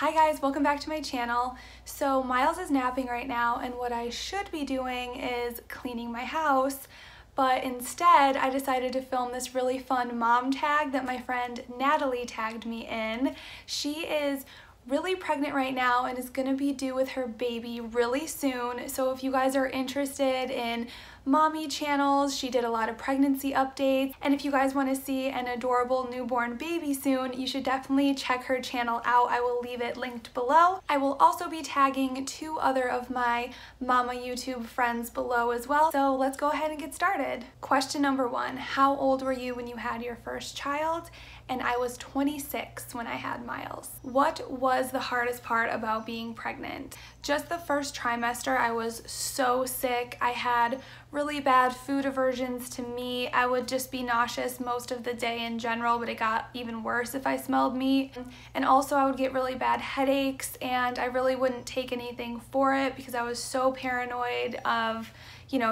Hi guys, welcome back to my channel. So Miles is napping right now and what I should be doing is cleaning my house, but instead I decided to film this really fun mom tag that my friend Natalie tagged me in. She is really pregnant right now and is gonna be due with her baby really soon. So if you guys are interested in mommy channels, she did a lot of pregnancy updates, and if you guys want to see an adorable newborn baby soon, you should definitely check her channel out. I will leave it linked below. I will also be tagging 2 other of my mama YouTube friends below as well. So let's go ahead and get started. Question number 1, how old were you when you had your first child? And I was 26 when I had Miles. What was the hardest part about being pregnant? Just the first trimester, I was so sick. I had really bad food aversions to meat. I would just be nauseous most of the day in general, but it got even worse if I smelled meat. And also I would get really bad headaches, and I really wouldn't take anything for it because I was so paranoid of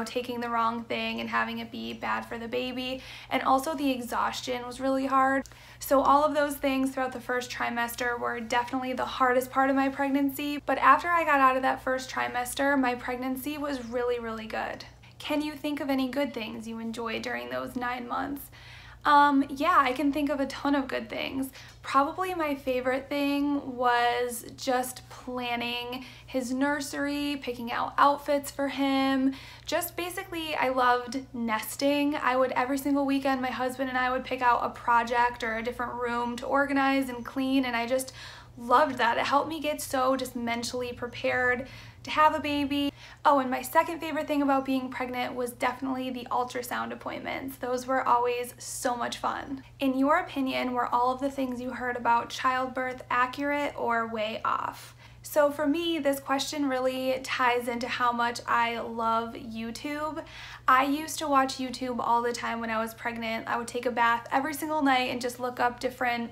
taking the wrong thing and having it be bad for the baby. And also the exhaustion was really hard. So all of those things throughout the first trimester were definitely the hardest part of my pregnancy. But after I got out of that first trimester, my pregnancy was really, really good. Can you think of any good things you enjoyed during those 9 months? Yeah, I can think of a ton of good things. Probably my favorite thing was just planning his nursery, picking out outfits for him. Just basically, I loved nesting. I would every single weekend, my husband and I would pick out a project or a different room to organize and clean, and I just loved that. It helped me get so just mentally prepared to have a baby. Oh, and my second favorite thing about being pregnant was definitely the ultrasound appointments. Those were always so much fun. In your opinion, were all of the things you heard about childbirth accurate or way off? So for me, this question really ties into how much I love YouTube. I used to watch YouTube all the time when I was pregnant. I would take a bath every single night and just look up different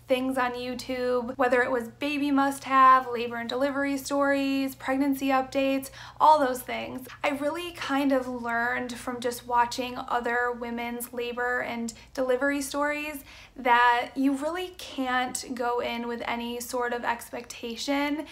things on YouTube, whether it was baby must-have, labor and delivery stories, pregnancy updates, all those things. I really kind of learned from just watching other women's labor and delivery stories that you really can't go in with any sort of expectation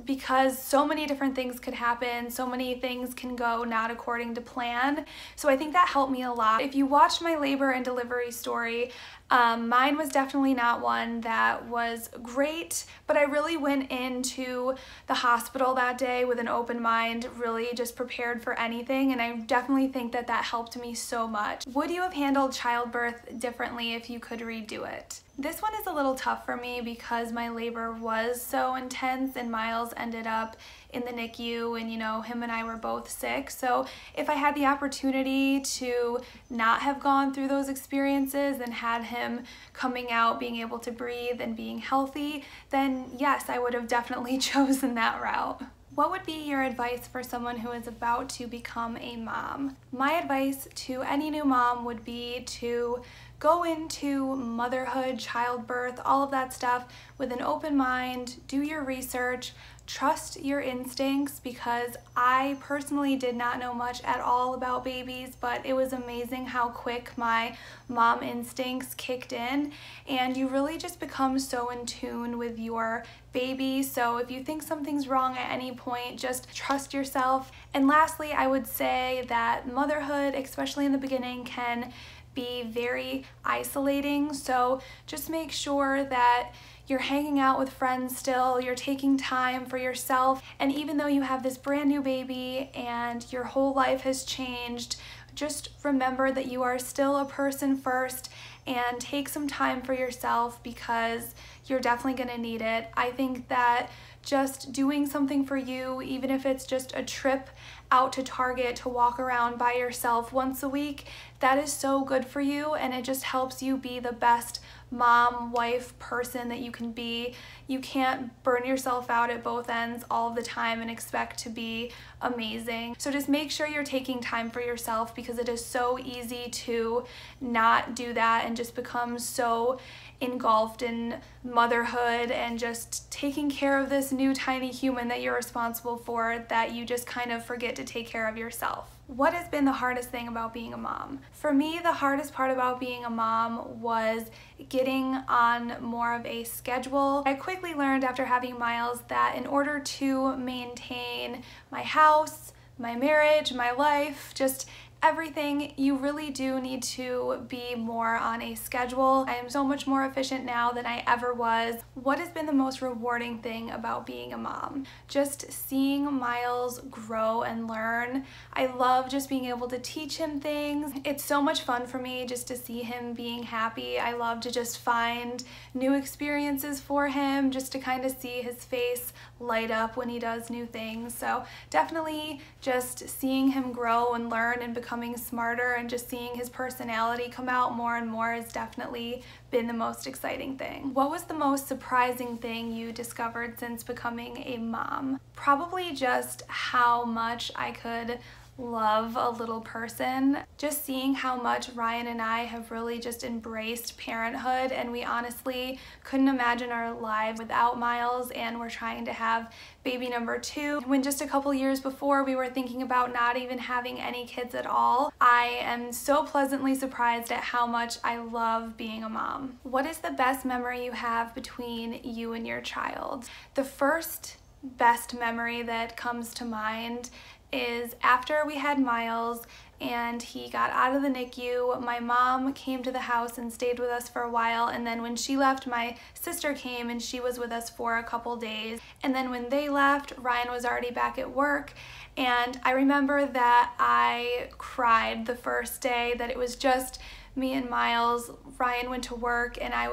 because so many different things could happen, so many things can go not according to plan. So I think that helped me a lot. If you watched my labor and delivery story, mine was definitely not one that was great, but I really went into the hospital that day with an open mind, really just prepared for anything, and I definitely think that that helped me so much. Would you have handled childbirth differently if you could redo it? This one is a little tough for me because my labor was so intense and Miles ended up in the NICU, and him and I were both sick. So if I had the opportunity to not have gone through those experiences and had him coming out, being able to breathe and being healthy, then yes, I would have definitely chosen that route. What would be your advice for someone who is about to become a mom? My advice to any new mom would be to go into motherhood, childbirth, all of that stuff with an open mind, do your research, trust your instincts, because I personally did not know much at all about babies, but it was amazing how quick my mom instincts kicked in, and you really just become so in tune with your baby. So if you think something's wrong at any point, just trust yourself. And lastly, I would say that motherhood, especially in the beginning, can be very isolating. So just make sure that you're hanging out with friends still, you're taking time for yourself, and even though you have this brand new baby and your whole life has changed, just remember that you are still a person first, and take some time for yourself because you're definitely gonna need it. I think that just doing something for you, even if it's just a trip out to Target to walk around by yourself once a week, that is so good for you, and it just helps you be the best mom, wife, person that you can be. You can't burn yourself out at both ends all the time and expect to be amazing. So just make sure you're taking time for yourself, because it is so easy to not do that and just become so engulfed in motherhood and just taking care of this new tiny human that you're responsible for that you just kind of forget to take care of yourself. What has been the hardest thing about being a mom? For me, the hardest part about being a mom was getting on more of a schedule. I quickly learned after having Miles that in order to maintain my house, my marriage, my life, just everything, you really do need to be more on a schedule. I am so much more efficient now than I ever was. What has been the most rewarding thing about being a mom? Just seeing Miles grow and learn. I love just being able to teach him things. It's so much fun for me just to see him being happy. I love to just find new experiences for him, just to kind of see his face light up when he does new things. So definitely just seeing him grow and learn and becoming smarter and just seeing his personality come out more and more has definitely been the most exciting thing. What was the most surprising thing you discovered since becoming a mom? Probably just how much I could love a little person. Just seeing how much Ryan and I have really just embraced parenthood, and we honestly couldn't imagine our lives without Miles, and we're trying to have baby number 2. When just a couple years before we were thinking about not even having any kids at all. I am so pleasantly surprised at how much I love being a mom. What is the best memory you have between you and your child? The first best memory that comes to mind is after we had Miles and he got out of the NICU, my mom came to the house and stayed with us for a while, and then when she left, my sister came and she was with us for a couple days. And then when they left, Ryan was already back at work, and I remember that I cried the first day that it was just me and Miles. Ryan went to work and I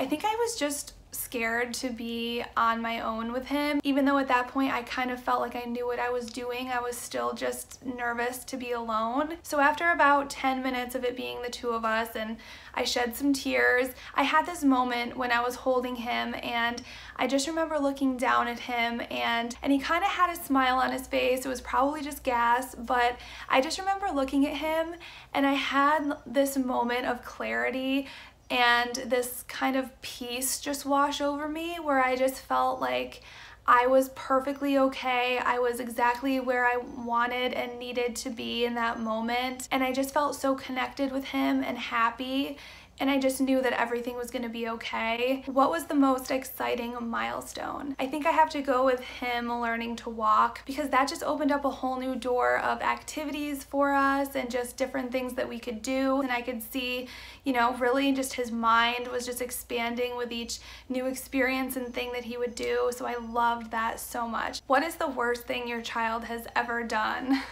think I was just scared to be on my own with him. Even though at that point I kind of felt like I knew what I was doing, I was still just nervous to be alone. So after about 10 minutes of it being the two of us and I shed some tears, I had this moment when I was holding him, and I just remember looking down at him and he kind of had a smile on his face. It was probably just gas, but I just remember looking at him and I had this moment of clarity and this kind of peace just wash over me, where I just felt like I was perfectly okay. I was exactly where I wanted and needed to be in that moment, and I just felt so connected with him and happy, and I just knew that everything was going to be okay. What was the most exciting milestone? I think I have to go with him learning to walk, because that just opened up a whole new door of activities for us and just different things that we could do. And I could see, you know, really just his mind was just expanding with each new experience and thing that he would do. So I loved that so much. What is the worst thing your child has ever done?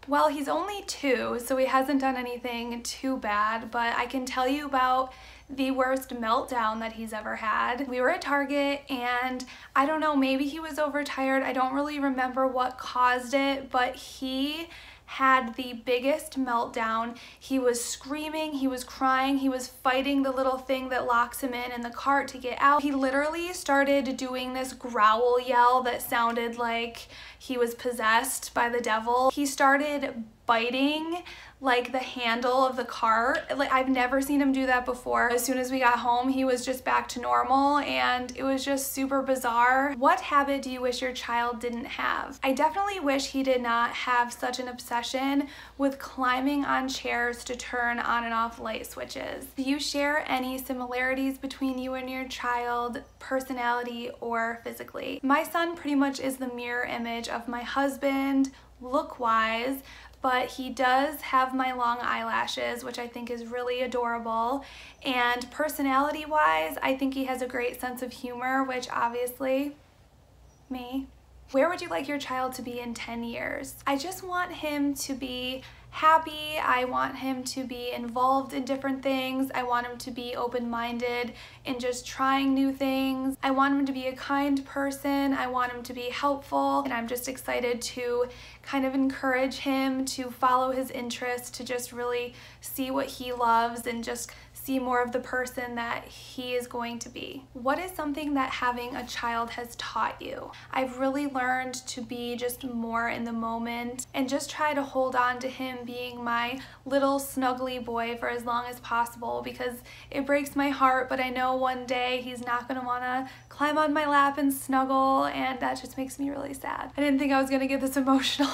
Well, he's only 2, so he hasn't done anything too bad, but I can tell you about the worst meltdown that he's ever had. We were at Target and I don't know, maybe he was overtired. I don't really remember what caused it, but he had the biggest meltdown. He was screaming, he was crying, he was fighting the little thing that locks him in the cart to get out. He literally started doing this growl yell that sounded like he was possessed by the devil. He started biting like the handle of the cart. Like, I've never seen him do that before. As soon as we got home, he was just back to normal, and it was just super bizarre. What habit do you wish your child didn't have? I definitely wish he did not have such an obsession with climbing on chairs to turn on and off light switches. Do you share any similarities between you and your child, personality or physically? My son pretty much is the mirror image of my husband, look-wise, but he does have my long eyelashes, which I think is really adorable. And personality-wise, I think he has a great sense of humor, which obviously, me. Where would you like your child to be in 10 years? I just want him to be happy. I want him to be involved in different things. I want him to be open-minded and just trying new things. I want him to be a kind person. I want him to be helpful, and I'm just excited to kind of encourage him to follow his interests, to just really see what he loves and just see more of the person that he is going to be. What is something that having a child has taught you? I've really learned to be just more in the moment and just try to hold on to him being my little snuggly boy for as long as possible, because it breaks my heart, but I know one day he's not gonna wanna climb on my lap and snuggle, and that just makes me really sad. I didn't think I was gonna get this emotional.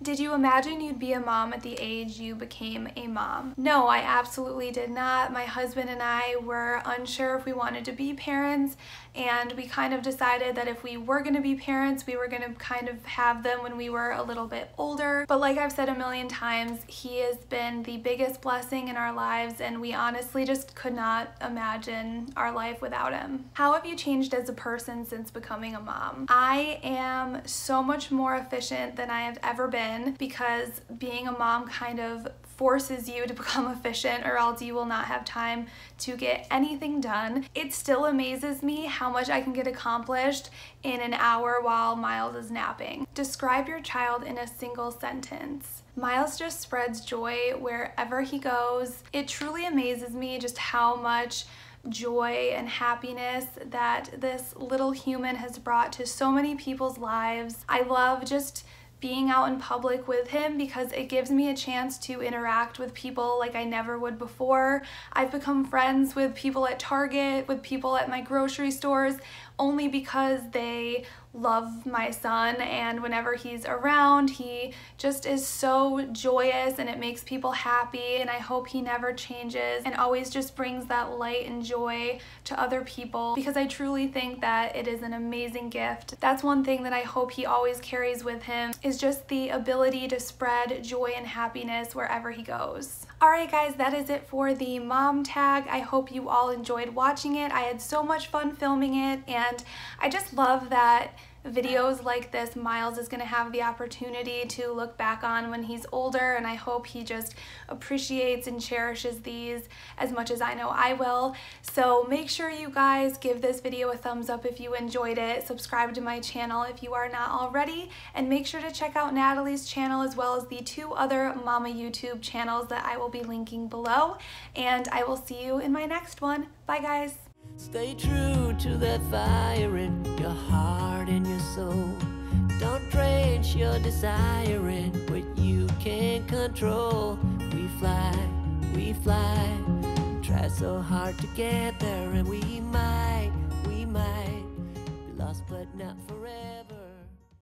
Did you imagine you'd be a mom at the age you became a mom? No, I absolutely did not. My husband and I were unsure if we wanted to be parents, and we kind of decided that if we were going to be parents, we were going to kind of have them when we were a little bit older. But like I've said a million times, he has been the biggest blessing in our lives, and we honestly just could not imagine our life without him. How have you changed as a person since becoming a mom? I am so much more efficient than I have ever been, because being a mom kind of forces you to become efficient, or else you will not have time to get anything done. It still amazes me how much I can get accomplished in an hour while Miles is napping. Describe your child in a single sentence. Miles just spreads joy wherever he goes. It truly amazes me just how much joy and happiness that this little human has brought to so many people's lives. I love just being out in public with him because it gives me a chance to interact with people like I never would before. I've become friends with people at Target, with people at my grocery stores, only because they love my son, and whenever he's around, he just is so joyous and it makes people happy, and I hope he never changes and always just brings that light and joy to other people, because I truly think that it is an amazing gift. That's one thing that I hope he always carries with him, is just the ability to spread joy and happiness wherever he goes. Alright guys, that is it for the mom tag. I hope you all enjoyed watching it. I had so much fun filming it, and I just love that videos like this Miles is going to have the opportunity to look back on when he's older, and I hope he just appreciates and cherishes these as much as I know I will. So make sure you guys give this video a thumbs up if you enjoyed it, subscribe to my channel if you are not already, and make sure to check out Natalie's channel as well as the 2 other Mama YouTube channels that I will be linking below, and I will see you in my next one. Bye guys! Stay true to that fire in your heart and your soul. Don't drench your desire in what you can't control. We fly, try so hard to get there, and we might.